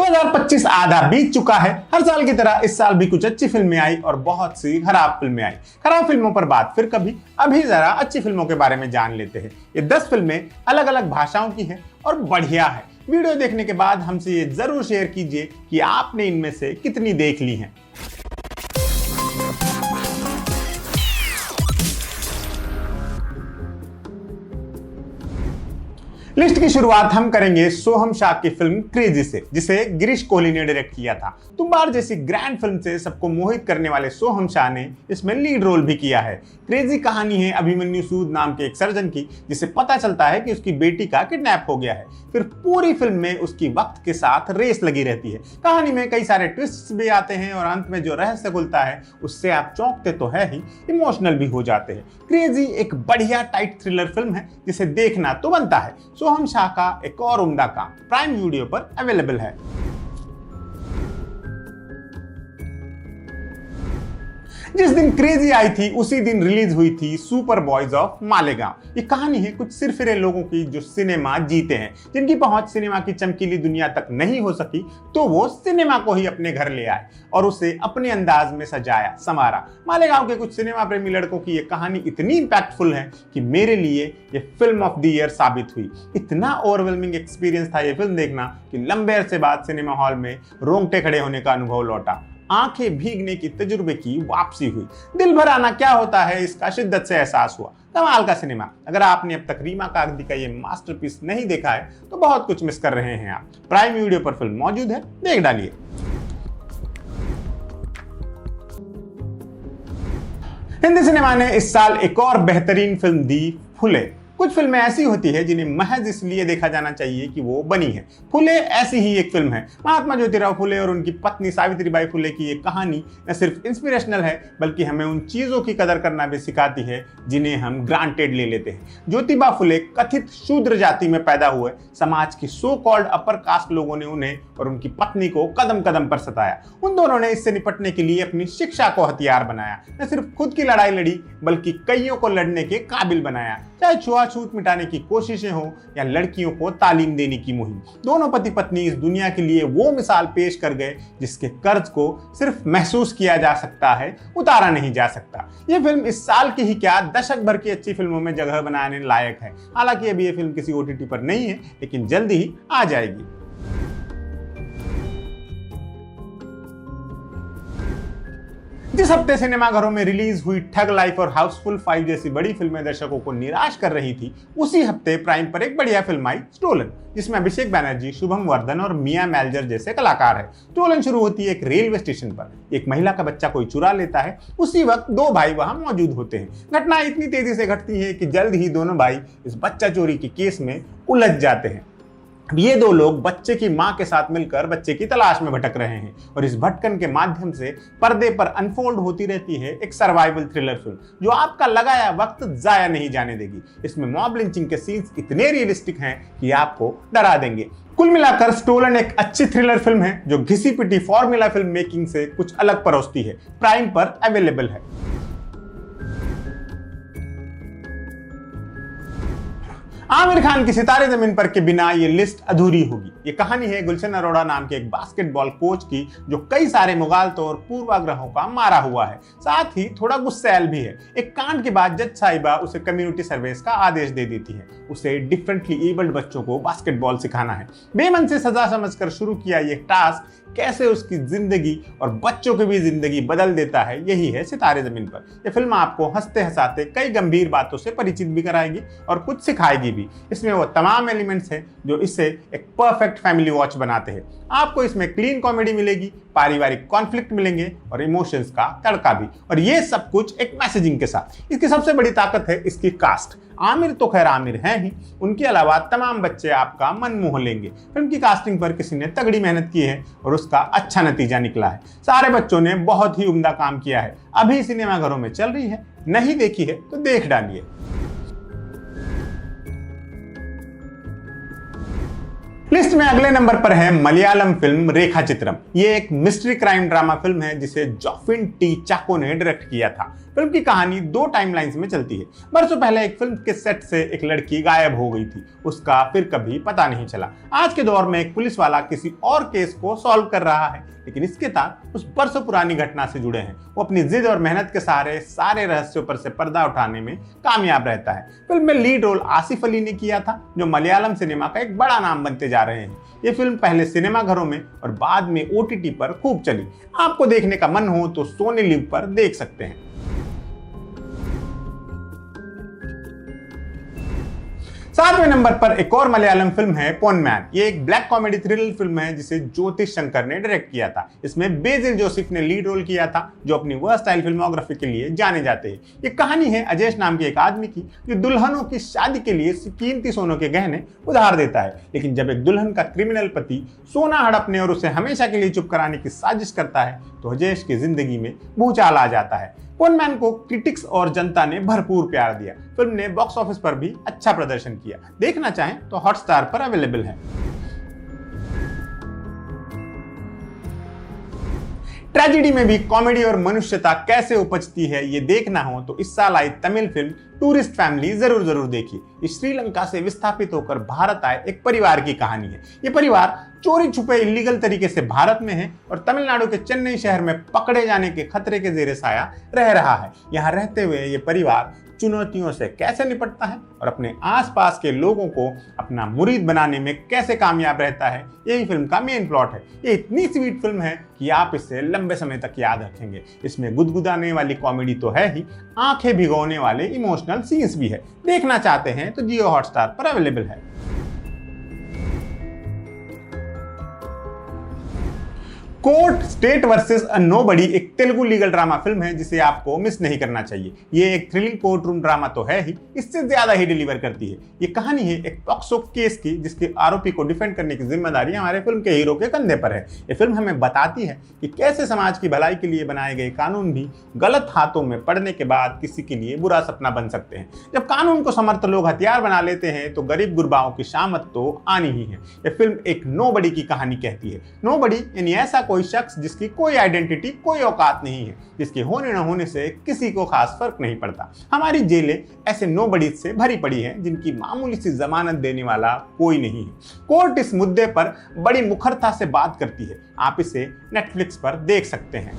2025 आधा बीत चुका है। हर साल की तरह इस साल भी कुछ अच्छी फिल्में आई और बहुत सी खराब फिल्में आई। खराब फिल्मों पर बात फिर कभी, अभी जरा अच्छी फिल्मों के बारे में जान लेते हैं। ये 10 फिल्में अलग अलग भाषाओं की हैं और बढ़िया है। वीडियो देखने के बाद हमसे ये जरूर शेयर कीजिए कि आपने इनमें से कितनी देख ली हैं। लिस्ट की शुरुआत हम करेंगे सोहम शाह की फिल्म क्रेजी से, जिसे गिरीश कोहली ने डायरेक्ट किया था। तुम बार जैसी ग्रैंड फिल्म से सबको मोहित करने वाले सोहम शाह ने इसमें लीड रोल भी किया है। क्रेजी कहानी है अभिमन्यु सूद नाम के एक सर्जन की, जिसे पता चलता है कि उसकी बेटी का किडनैप हो गया है। फिर पूरी फिल्म में उसकी वक्त के साथ रेस लगी रहती है। कहानी में कई सारे ट्विस्ट भी आते हैं और अंत में जो रहस्य खुलता है उससे आप चौंकते तो है ही, इमोशनल भी हो जाते हैं। क्रेजी एक बढ़िया टाइट थ्रिलर फिल्म है जिसे देखना तो बनता है। सोहम शाह का एक और उम्दा काम प्राइम वीडियो पर अवेलेबल है। जिस दिन क्रेजी आई थी उसी दिन रिलीज हुई थी सुपर बॉयज ऑफ मालेगांव। ये कहानी है कुछ सिरफिरे लोगों की जो सिनेमा जीते हैं, जिनकी पहुंच सिनेमा की चमकीली दुनिया तक नहीं हो सकी, तो वो सिनेमा को ही अपने घर ले आए और उसे अपने अंदाज में सजाया संवारा। मालेगांव के कुछ सिनेमा प्रेमी लड़कों की ये कहानी इतनी इंपैक्टफुल है कि मेरे लिए ये फिल्म ऑफ द ईयर साबित हुई। इतना ओवरवेलमिंग एक्सपीरियंस था ये फिल्म देखना कि लंबे अरसे बाद सिनेमा हॉल में रोंगटे खड़े होने का अनुभव लौटा। आंखें भीगने की तजुर्बे की वापसी हुई। दिल भर आना क्या होता है इसका शिद्दत से एहसास हुआ। कमाल का सिनेमा। अगर आपने अब तक रीमा कागदी का ये मास्टरपीस नहीं देखा है तो बहुत कुछ मिस कर रहे हैं आप। प्राइम वीडियो पर फिल्म मौजूद है, देख डालिए। हिंदी सिनेमा ने इस साल एक और बेहतरीन फिल्म दी, फुले। कुछ फिल्में ऐसी होती है जिन्हें महज इसलिए देखा जाना चाहिए कि वो बनी है। फुले ऐसी ही एक फिल्म है। महात्मा ज्योतिराव फुले और उनकी पत्नी सावित्रीबाई फुले की ये कहानी न सिर्फ इंस्पिरेशनल है बल्कि हमें उन चीजों की कदर करना भी सिखाती है जिन्हें हम ग्रांटेड ले लेते हैं। ज्योतिबा फुले कथित शूद्र जाति में पैदा हुए। समाज की सो कॉल्ड अपर कास्ट लोगों ने उन्हें और उनकी पत्नी को कदम कदम पर सताया। उन दोनों ने इससे निपटने के लिए अपनी शिक्षा को हथियार बनाया। न सिर्फ खुद की लड़ाई लड़ी बल्कि कईयों को लड़ने के काबिल बनाया। चाहे छुआछूत मिटाने की कोशिशें हो या लड़कियों को तालीम देने की मुहिम, दोनों पति पत्नी इस दुनिया के लिए वो मिसाल पेश कर गए जिसके कर्ज को सिर्फ महसूस किया जा सकता है, उतारा नहीं जा सकता। ये फिल्म इस साल की ही क्या दशक भर की अच्छी फिल्मों में जगह बनाने लायक है। हालांकि अभी ये फिल्म किसी OTT पर नहीं है, लेकिन जल्दी ही आ जाएगी। जिस हफ्ते सिनेमाघरों में रिलीज हुई ठग लाइफ और हाउसफुल 5 जैसी बड़ी फिल्में दर्शकों को निराश कर रही थी, उसी हफ्ते प्राइम पर एक बढ़िया फिल्म आई, स्टोलन, जिसमें अभिषेक बैनर्जी, शुभम वर्धन और मिया मैल्जर जैसे कलाकार हैं। स्टोलन शुरू होती है एक रेलवे स्टेशन पर। एक महिला का बच्चा कोई चुरा लेता है। उसी वक्त दो भाई वहां मौजूद होते हैं। घटना इतनी तेजी से घटती है कि जल्द ही दोनों भाई इस बच्चा चोरी के केस में उलझ जाते हैं। ये दो लोग बच्चे की मां के साथ मिलकर बच्चे की तलाश में भटक रहे हैं और इस भटकन के माध्यम से पर्दे पर अनफोल्ड होती रहती है एक सर्वाइवल थ्रिलर फिल्म जो आपका लगाया वक्त जाया नहीं जाने देगी। इसमें मॉब लिंचिंग के सीन्स इतने रियलिस्टिक हैं कि आपको डरा देंगे। कुल मिलाकर स्टोलन एक अच्छी थ्रिलर फिल्म है जो घिसी पिटी फॉर्मूला फिल्म मेकिंग से कुछ अलग परोसती है। प्राइम पर अवेलेबल है। आमिर खान की सितारे जमीन पर के बिना ये लिस्ट अधूरी होगी। ये कहानी है गुलशन अरोड़ा नाम के एक बास्केटबॉल कोच की जो कई सारे मुगालतों और पूर्वाग्रहों का मारा हुआ है, साथ ही थोड़ा गुस्सैल भी है। एक कांड के बाद जज साहिबा उसे कम्युनिटी सर्विस का आदेश दे देती है। उसे डिफरेंटली एबल्ड बच्चों को बास्केटबॉल सिखाना है। बेमन से सजा समझकर शुरू किया ये टास्क कैसे उसकी जिंदगी और बच्चों की भी जिंदगी बदल देता है, यही है सितारे जमीन पर। यह फिल्म आपको हंसते हंसाते कई गंभीर बातों से परिचित भी कराएगी और कुछ सिखाएगी भी। इसमें वो तमाम एलिमेंट्स हैं जो इसे एक परफेक्ट फैमिली वॉच बनाते हैं। आपको इसमें क्लीन कॉमेडी मिलेगी, पारिवारिक कॉन्फ्लिक्ट मिलेंगे और इमोशंस का तड़का भी, और ये सब कुछ एक मैसेजिंग के साथ। इसकी सबसे बड़ी ताकत है इसकी कास्ट। आमिर तो खैर आमिर हैं ही, उनके अलावा तमाम बच्चे आपका मन मोह लेंगे। फिल्म की कास्टिंग पर किसी ने तगड़ी मेहनत की है और उसका अच्छा नतीजा निकला है। सारे बच्चों ने बहुत ही उम्दा काम किया है। अभी सिनेमाघरों में चल रही है, नहीं देखी है तो देख डालिए। लिस्ट में अगले नंबर पर है मलयालम फिल्म रेखाचित्रम। ये एक मिस्ट्री क्राइम ड्रामा फिल्म है जिसे जोफिन टी चाको ने डायरेक्ट किया था। फिल्म की कहानी 2 टाइमलाइंस में चलती है। बरसों पहले एक फिल्म के सेट से एक लड़की गायब हो गई थी, उसका फिर कभी पता नहीं चला। आज के दौर में एक पुलिस वाला किसी और केस को सॉल्व कर रहा है, लेकिन इसके तार उस बरसों पुरानी घटना से जुड़े हैं। वो अपनी जिद और मेहनत के सहारे सारे रहस्यों पर से पर्दा उठाने में कामयाब रहता है। फिल्म में लीड रोल आसिफ अली ने किया था, जो मलयालम सिनेमा का एक बड़ा नाम बनते जा रहे हैं। ये फिल्म पहले सिनेमाघरों में और बाद में OTT पर खूब चली। आपको देखने का मन हो तो सोनी लिव पर देख सकते हैं। सातवें नंबर पर एक और मलयालम फिल्म है पोन्नमैन। ये एक ब्लैक कॉमेडी थ्रिलर फिल्म है जिसे ज्योतिष शंकर ने डायरेक्ट किया था। इसमें बेसिल जोसेफ ने लीड रोल किया था, जो अपनी वर्सटाइल फिल्मोग्राफी के लिए जाने जाते हैं। ये कहानी है अजेश नाम के एक आदमी की, जो दुल्हनों की शादी के लिए कीमती सोनों के गहने उधार देता है। लेकिन जब एक दुल्हन का क्रिमिनल पति सोना हड़पने और उसे हमेशा के लिए चुप कराने की साजिश करता है, तो अजेश की जिंदगी में भूचाल आ जाता है। पोन्नमैन को क्रिटिक्स और जनता ने भरपूर प्यार दिया। फिल्म ने बॉक्स ऑफिस पर भी अच्छा प्रदर्शन किया। देखना चाहें तो हॉटस्टार पर अवेलेबल है। ट्रेजेडी में भी कॉमेडी और मनुष्यता कैसे उपजती है, ये देखना हो तो इस साल आई तमिल फिल्म टूरिस्ट फैमिली जरूर देखिए। ये श्रीलंका से विस्थापित होकर भारत आए एक परिवार की कहानी है। ये परिवार चोरी छुपे इलीगल तरीके से भारत में है और तमिलनाडु के चेन्नई शहर में पकड़े जाने के खतरे के जेरे साया रह रहा है। यहाँ रहते हुए ये परिवार चुनौतियों से कैसे निपटता है और अपने आसपास के लोगों को अपना मुरीद बनाने में कैसे कामयाब रहता है, यही फिल्म का मेन प्लॉट है। ये इतनी स्वीट फिल्म है कि आप इसे लंबे समय तक याद रखेंगे। इसमें गुदगुदाने वाली कॉमेडी तो है ही, आंखें भिगोने वाले इमोशनल सीन्स भी है। देखना चाहते हैं तो जियो हॉटस्टार पर अवेलेबल है। कोर्ट स्टेट वर्सेस अ नोबडी एक तेलुगु लीगल ड्रामा फिल्म है जिसे आपको मिस नहीं करना चाहिए। ये एक थ्रिलिंग कोर्ट रूम ड्रामा तो है ही, इससे ज्यादा ही डिलीवर करती है। ये कहानी है एक पॉक्सो केस की, जिसके आरोपी को डिफेंड करने की जिम्मेदारी हमारे फिल्म के हीरो के कंधे पर है। ये फिल्म हमें बताती है कि कैसे समाज की भलाई के लिए बनाए गए कानून भी गलत हाथों में पड़ने के बाद किसी के लिए बुरा सपना बन सकते हैं। जब कानून को समर्थ लोग हथियार बना लेते हैं तो गरीब गुरबाओं की शामत तो आनी ही है। यह फिल्म एक नोबडी की कहानी कहती है। नोबडी यानी ऐसा कोई शख्स जिसकी कोई आइडेंटिटी, कोई औकात नहीं है, जिसके होने न होने से किसी को खास फर्क नहीं पड़ता। हमारी जेलें ऐसे नोबडीज से भरी पड़ी हैं जिनकी मामूली सी जमानत देने वाला कोई नहीं है। कोर्ट इस मुद्दे पर बड़ी मुखरता से बात करती है। आप इसे नेटफ्लिक्स पर देख सकते हैं।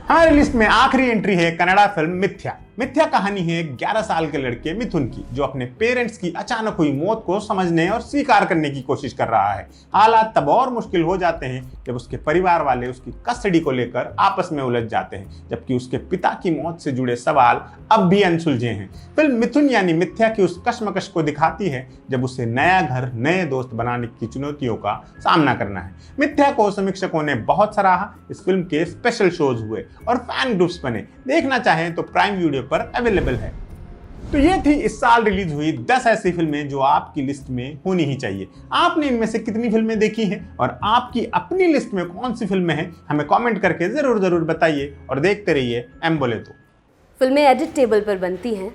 हमारी लिस्ट में आखिरी एंट्री है कन्नड़ा फिल्म मिथ्या। मिथ्या कहानी है 11 साल के लड़के मिथुन की, जो अपने पेरेंट्स की अचानक हुई मौत को समझने और स्वीकार करने की कोशिश कर रहा है। हालात तब और मुश्किल हो जाते हैं जब उसके परिवार वाले उसकी कस्टडी को लेकर आपस में उलझ जाते हैं, जबकि उसके पिता की मौत से जुड़े सवाल अब भी अनसुलझे हैं। फिल्म मिथुन यानी मिथ्या की उस कश्मकश को दिखाती है जब उसे नया घर, नए दोस्त बनाने की चुनौतियों का सामना करना है। मिथ्या को समीक्षकों ने बहुत सराहा। इस फिल्म के स्पेशल शोज हुए और फैन ग्रुप्स बने। देखना चाहें तो प्राइम वीडियो पर अवेलेबल है। तो ये थी इस साल रिलीज हुई 10 ऐसी फिल्में जो आपकी लिस्ट में होनी ही चाहिए। आपने इनमें से कितनी फिल्में देखी हैं और आपकी अपनी लिस्ट में कौन सी फिल्में हैं, हमें कमेंट करके जरूर बताइए। और देखते रहिए एम बोले तो। फिल्में एडिट टेबल पर बनती हैं,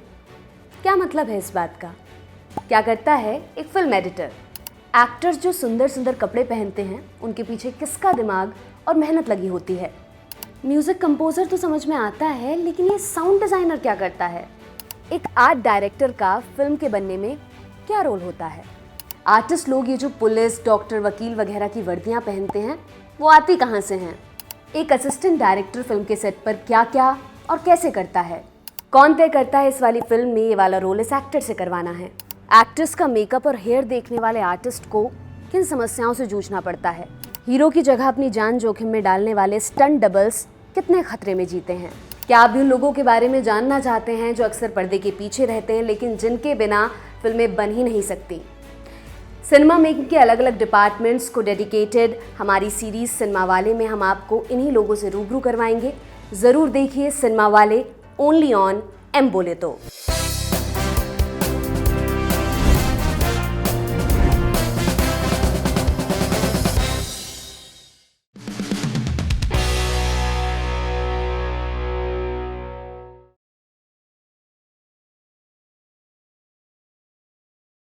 क्या मतलब है इस बात का? क्या करता है एक फिल्म एडिटर? एक्टर्स जो सुंदर सुंदर कपड़े पहनते हैं, उनके पीछे किसका दिमाग और मेहनत लगी होती है? म्यूजिक कंपोजर तो समझ में आता है, लेकिन ये साउंड डिजाइनर क्या करता है? एक आर्ट डायरेक्टर का फिल्म के बनने में क्या रोल होता है? आर्टिस्ट लोग ये जो पुलिस, डॉक्टर, वकील वगैरह की वर्दियां पहनते हैं, वो आती कहाँ से हैं? एक असिस्टेंट डायरेक्टर फिल्म के सेट पर क्या क्या और कैसे करता है? कौन तय करता है इस वाली फिल्म में ये वाला रोल इस एक्टर से करवाना है? एक्ट्रेस का मेकअप और हेयर देखने वाले आर्टिस्ट को किन समस्याओं से जूझना पड़ता है? हीरो की जगह अपनी जान जोखिम में डालने वाले स्टंट डबल्स कितने खतरे में जीते हैं? क्या आप भी उन लोगों के बारे में जानना चाहते हैं जो अक्सर पर्दे के पीछे रहते हैं, लेकिन जिनके बिना फिल्में बन ही नहीं सकती? सिनेमा मेकिंग के अलग अलग डिपार्टमेंट्स को डेडिकेटेड हमारी सीरीज सिनेमा वाले में हम आपको इन्हीं लोगों से रूबरू करवाएंगे। ज़रूर देखिए सिनेमा वाले, ओनली ऑन एम बोले तो।